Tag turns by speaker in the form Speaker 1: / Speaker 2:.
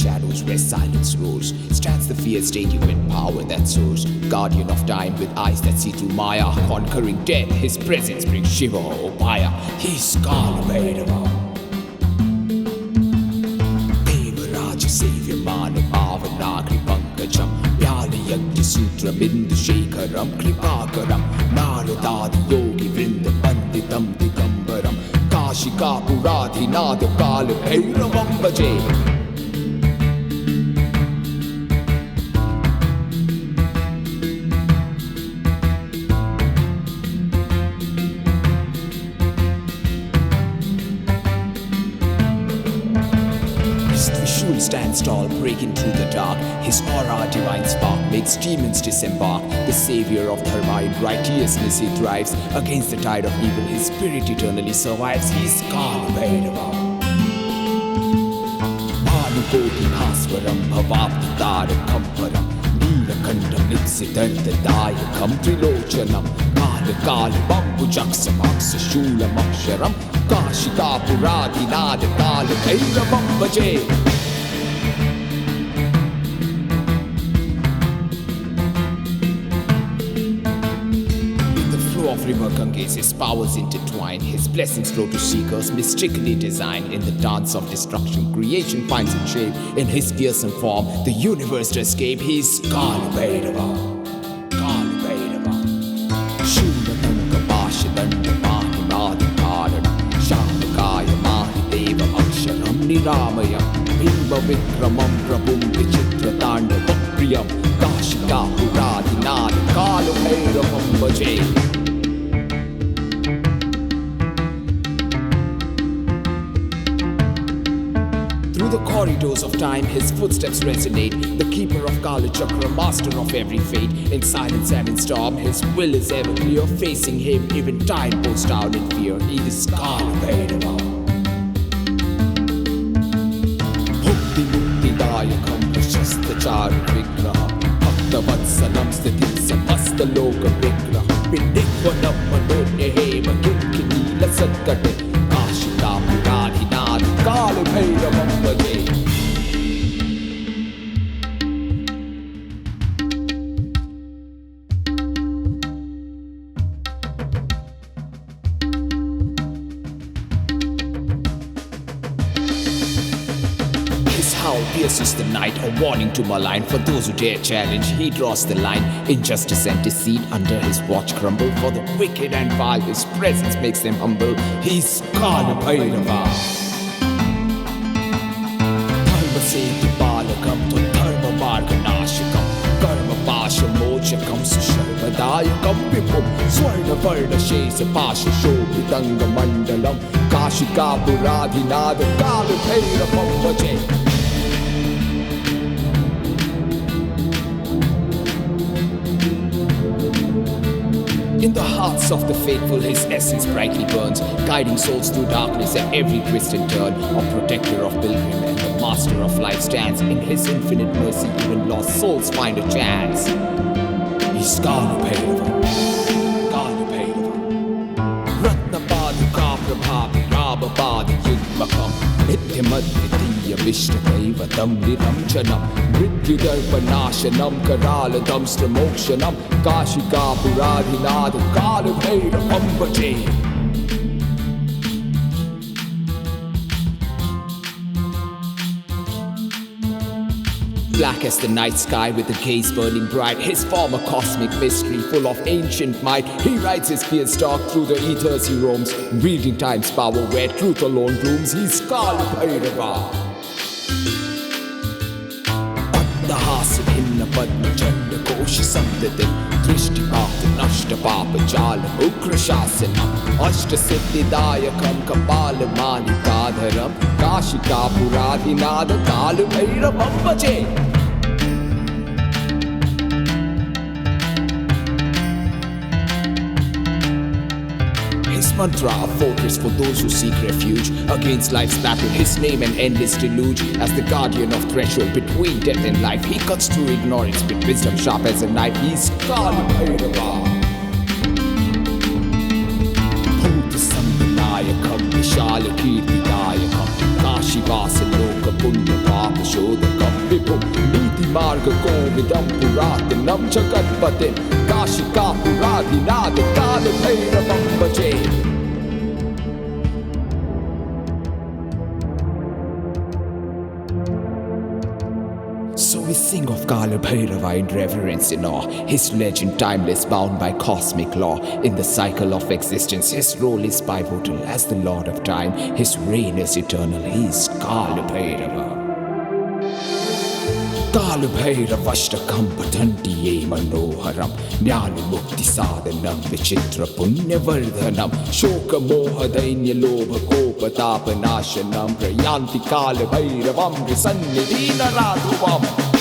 Speaker 1: shadows where silence roars, stands the fierce deity with power that soars. Guardian of time with eyes that see through Maya, conquering death, his presence brings Shiva or Upaya. He's Kalabhairava, Devaraja Savior Manabhava Nagri Pankajam, Vyala Yajna Sutra Bindu Shekaram, Kripakaram, Naradadi Yogi Vrinda Panditam Digambaram, Kashika Puradhinada Kalabhairavam Bhaje. Trishul stands tall, breaking through the dark. His aura, divine spark, makes demons disembark. The savior of dharma, in righteousness he thrives. Against the tide of evil, his spirit eternally survives. He's Kalabhairava, Bhanukoti Bhaswaram, Bhavaptitara Kamparam, Neelakandam Nitsiddhartadayakam, Trilochanam, Kala Bambujaksam Aksa Shulam Aksharam, Kashika Puradhinada Kalabhairavam Bhaje. Of river Ganges, his powers intertwine, his blessings flow to seekers, mystically designed. In the dance of destruction, creation finds its shape. In his fearsome form, the universe to escape. He's Kalabhairava, Kalabhairava, Shulatanka Bashadanda Mahinadikaran, Shamakaya Mahideva Aksharam Niramayam, Bimba Vikramam Prabhum Vichitra Tandavam Priyam, Kashika Puradhinada Kalabhairavam Bhaje. Through the corridors of time, his footsteps resonate. The keeper of Kala Chakra, master of every fate. In silence and in storm, his will is ever clear. Facing him, even time bows down in fear. He is Kalabhairava, Bhukti Mukti Dayakam, Prashasta Charu Vigraha, Bhakta Vatsalam Sthiti Samasta Loka Vigraha, Pindikvanam Manonye Hema Kinkini Lasatkate, Kashika Puradhinada Kalabhairavam Bhaje. His howl pierces the night, a warning to malign. For those who dare challenge, he draws the line. Injustice and deceit under his watch crumble. For the wicked and vile, his presence makes them humble. He's Kalabhairava, Dharmaseti Balakam to Dharma Marganashikam, Karma Pasha Mochakam Susharvadayakam Vipum, Swarna Varna Shesa Pasha Shobhitanga Mandalam, Kashika Puradhinada Kalabhairavam Bhaje. In the hearts of the faithful, his essence brightly burns, guiding souls through darkness at every twist and turn. A protector of pilgrim and the master of life stands. In his infinite mercy, even lost souls find a chance. He's Kalabhairava, Kalabhairava, Ratnapaduka Prabhavi Rababadi Yudmakam, Nityamadvitiya Vishnadaivatam Niramchanam, Mrityudarpanashanam Karaladam Stramokshanam, Kashika Puradhinada Kalabhairavam Bhaje. Black as the night sky with the gaze burning bright, his form a cosmic mystery full of ancient might. He rides his fierce stalk through the ethers he roams, wielding time's power where truth alone blooms. He's Kalabhairava, Attahasan Hinna Padma Chanda Koshi Samdate, Drishti Bhakta Nashta Papa Jala Ukrashasanam, Ashta Siddhidayakam Kapala Manikadharam, Kashika Puradhinada Kalabhairavam Bhaje. His mantra, a fortress for those who seek refuge against life's battle. His name an endless deluge. As the guardian of threshold between death and life, he cuts through ignorance with wisdom sharp as a knife. He's Kalabhairava, Bhuta Samdanayakam, Vishala Kirtidayakam, Kashivasa Loka Punya Papa Shodaka. विभुं नीतिमार्गकोविदं पुरातनं जगत्पतिं काशिकापुराधिनाथ कालभैरवं भजे. So we sing of Kala Bhairava in reverence and awe. His legend timeless, bound by cosmic law. In the cycle of existence, his role is pivotal as the Lord of Time. His reign is eternal. He is Kala Bhairava. Kala Bhairavashtakam patantiye manoharam Jnana-mukti sadhanam vichitra punyavardhanam Shoka moha dainya lobha kopa tapa nashanam Prayanti Kala Bhairavam Risannidhi naradhuvam.